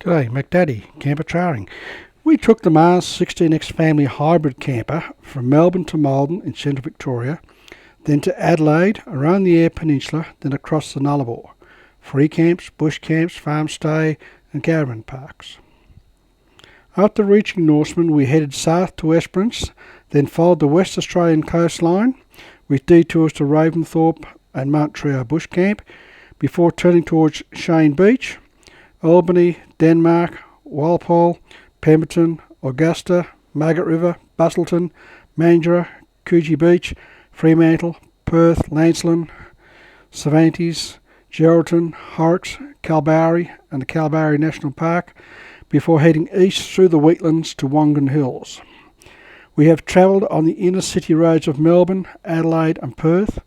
G'day, McDaddy, camper trailing. We took the Mars 16X family hybrid camper from Melbourne to Malden in central Victoria, then to Adelaide, around the Eyre Peninsula, then across the Nullarbor. Free camps, bush camps, farm stay and caravan parks. After reaching Norseman, we headed south to Esperance, then followed the West Australian coastline with detours to Ravensthorpe and Mount Trio Bush Camp before turning towards Shane Beach, Albany, Denmark, Walpole, Pemberton, Augusta, Margaret River, Bustleton, Mandurah, Coogee Beach, Fremantle, Perth, Lancelin, Cervantes, Geraldton, Horrocks, Kalbarri and the Kalbarri National Park before heading east through the wheatlands to Wongan Hills. We have travelled on the inner city roads of Melbourne, Adelaide and Perth,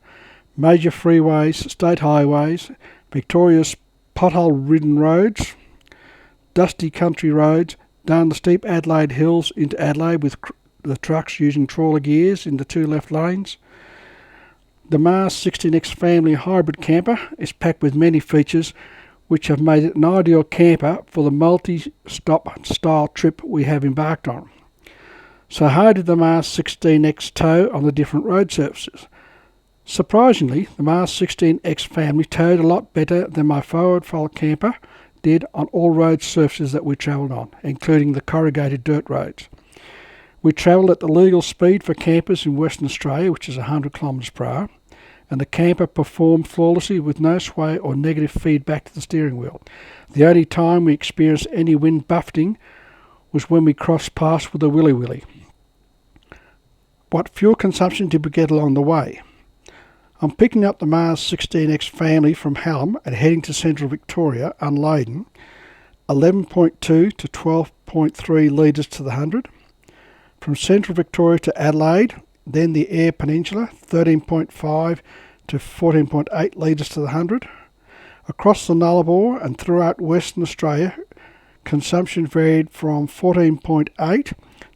major freeways, state highways, Victoria's pothole-ridden roads, dusty country roads, down the steep Adelaide hills into Adelaide with the trucks using trawler gears in the two left lanes. The Mars 16X family hybrid camper is packed with many features which have made it an ideal camper for the multi-stop style trip we have embarked on. So how did the Mars 16X tow on the different road surfaces? Surprisingly, the Mars 16X family towed a lot better than my forward fold camper did on all road surfaces that we travelled on, including the corrugated dirt roads. We travelled at the legal speed for campers in Western Australia, which is 100 km/h, and the camper performed flawlessly with no sway or negative feedback to the steering wheel. The only time we experienced any wind buffeting was when we crossed paths with a willy-willy. What fuel consumption did we get along the way? I'm picking up the Mars 16X family from Hallam and heading to central Victoria unladen, 11.2 to 12.3 litres to the 100. From central Victoria to Adelaide, then the Eyre Peninsula, 13.5 to 14.8 litres to the 100. Across the Nullarbor and throughout Western Australia, consumption varied from 14.8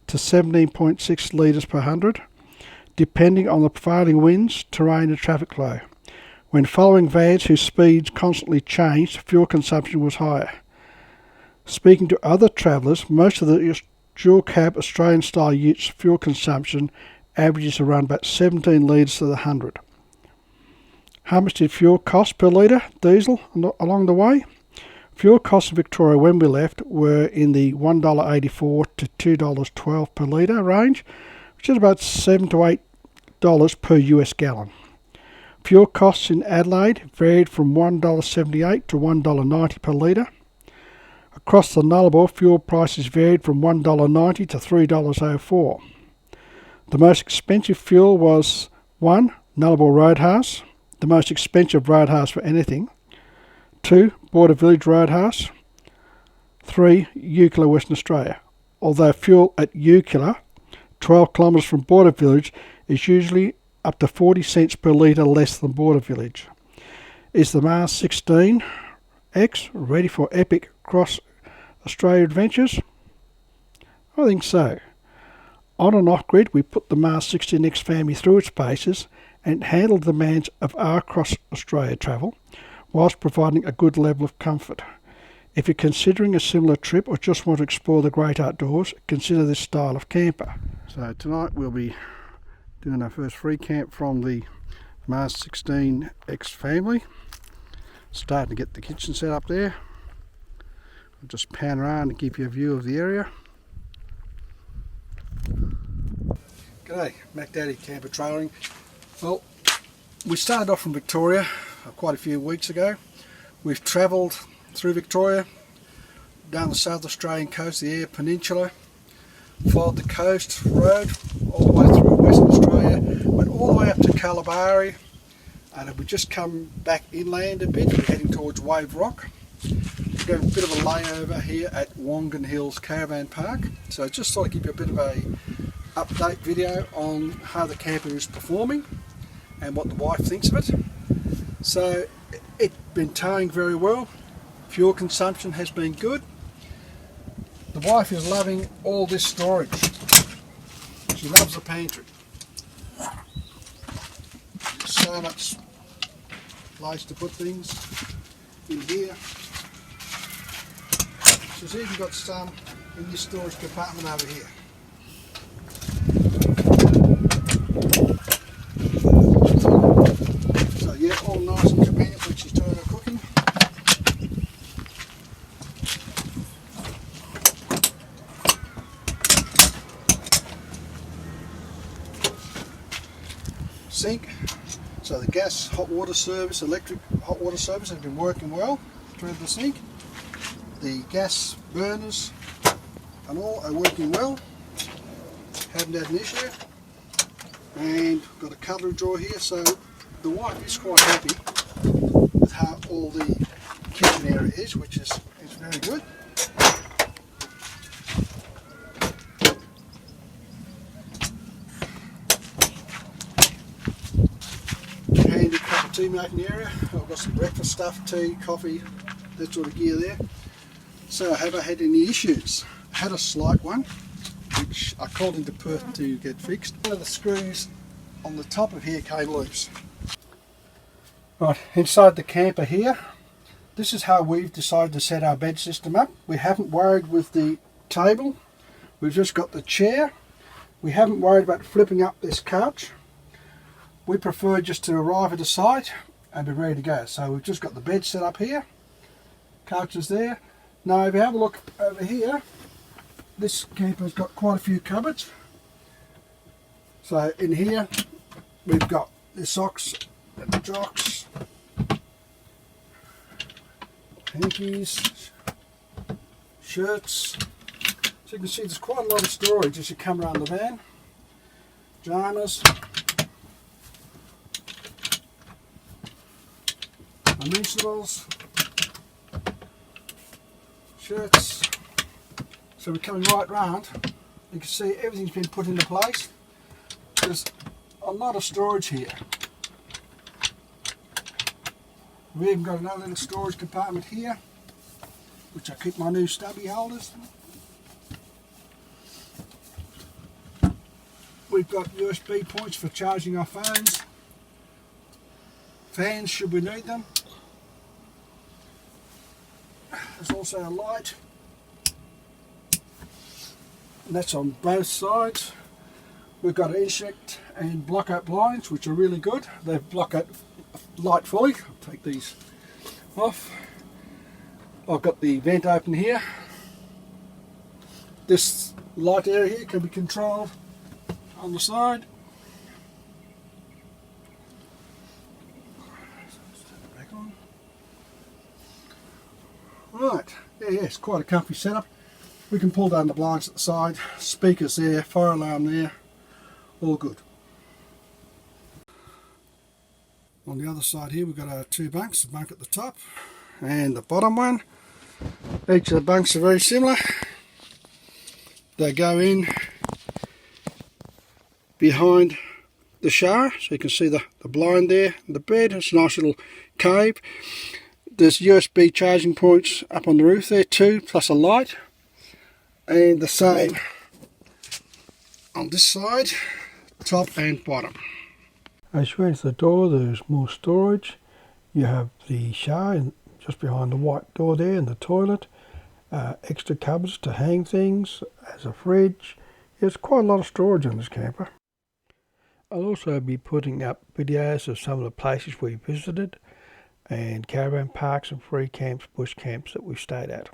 to 17.6 litres per 100. Depending on the prevailing winds, terrain and traffic flow. When following vans whose speeds constantly changed, fuel consumption was higher. Speaking to other travellers, most of the dual cab Australian style utes fuel consumption averages around about 17 litres to the 100. How much did fuel cost per litre diesel along the way? Fuel costs in Victoria when we left were in the $1.84 to $2.12 per litre range, which is about $7 to $8 per US gallon. Fuel costs in Adelaide varied from $1.78 to $1.90 per litre. Across the Nullarbor, fuel prices varied from $1.90 to $3.04. The most expensive fuel was 1. Nullarbor Roadhouse, the most expensive roadhouse for anything. 2. Border Village Roadhouse. 3. Eucla, Western Australia. Although fuel at Eucla, 12 kilometres from Border Village, is usually up to 40 cents per litre less than Border Village. Is the Mars 16X ready for epic cross-Australia adventures? I think so. On and off-grid, we put the Mars 16X family through its paces and handled the demands of our cross-Australia travel, whilst providing a good level of comfort. If you're considering a similar trip or just want to explore the great outdoors, consider this style of camper. So tonight we'll be doing our first free camp from the Mars 16X family. Starting to get the kitchen set up there. I'll just pan around and give you a view of the area. G'day, McDaddy camper trailing. Well, we started off from Victoria quite a few weeks ago. We've travelled through Victoria, down the South Australian coast, the Eyre Peninsula, followed the coast road all the way through Western Australia, went all the way up to Kalbarri, and we just come back inland a bit. We're heading towards Wave Rock. We've got a bit of a layover here at Wongan Hills Caravan Park, so just thought I'd give you a bit of a update video on how the camper is performing and what the wife thinks of it. So it's been towing very well. Fuel consumption has been good. The wife is loving all this storage. She loves the pantry. So much place to put things in here. She's even got some in this storage compartment over here. So yeah, all nice and convenient when she's doing her cooking. Sink. So the gas hot water service, electric hot water service has been working well through the sink. The gas burners and all are working well. Haven't had an issue. And got a cutlery drawer here, so the wife is quite happy with how all the kitchen area is, which is very good. Handy cup of tea making area. I've got some breakfast stuff, tea, coffee, that sort of gear there. So have I had any issues? I had a slight one, which I called into Perth to get fixed. One of the screws on the top of here came loose. Right, inside the camper here, this is how we've decided to set our bed system up. We haven't worried with the table, we've just got the chair. We haven't worried about flipping up this couch. We prefer just to arrive at a site and be ready to go. So we've just got the bed set up here, couch is there. Now if you have a look over here, this camper's got quite a few cupboards. So in here we've got the socks, the jocks, hankies, shirts. So you can see there's quite a lot of storage as you come around the van. Pajamas, dimensionals, shirts. So we're coming right round. You can see everything's been put into place. There's a lot of storage here. We've even got another little storage compartment here, which I keep my new stubby holders. We've got USB points for charging our phones. Fans should we need them. There's also a light, and that's on both sides. We've got insect and block out blinds, which are really good. They block out light fully. I'll take these off. I've got the vent open here. This light area here can be controlled on the side. Back on. Right, yeah, it's quite a comfy setup. We can pull down the blinds at the side, speakers there, fire alarm there, all good. On the other side here we've got our two bunks, the bunk at the top and the bottom one. Each of the bunks are very similar. They go in behind the shower, so you can see the blind there, the bed. It's a nice little cave. There's USB charging points up on the roof there too, plus a light. And the same on this side, top and bottom. As you enter the door, there's more storage. You have the shower just behind the white door there, and the toilet. Extra cupboards to hang things, as a fridge. There's quite a lot of storage in this camper. I'll also be putting up videos of some of the places we visited, and caravan parks and free camps, bush camps that we've stayed at.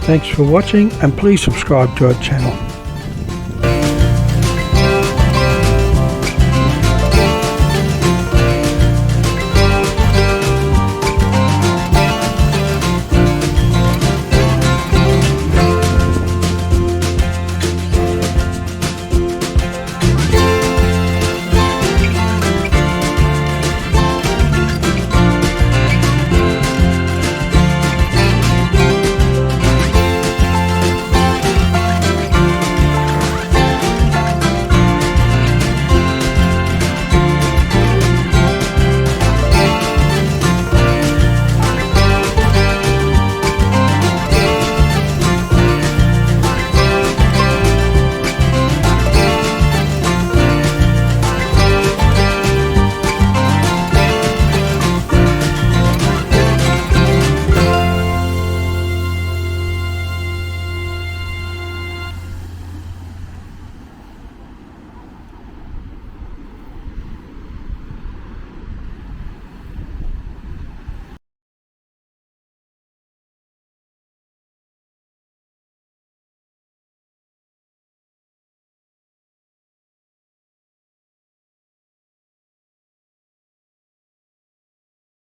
Thanks for watching, and please subscribe to our channel.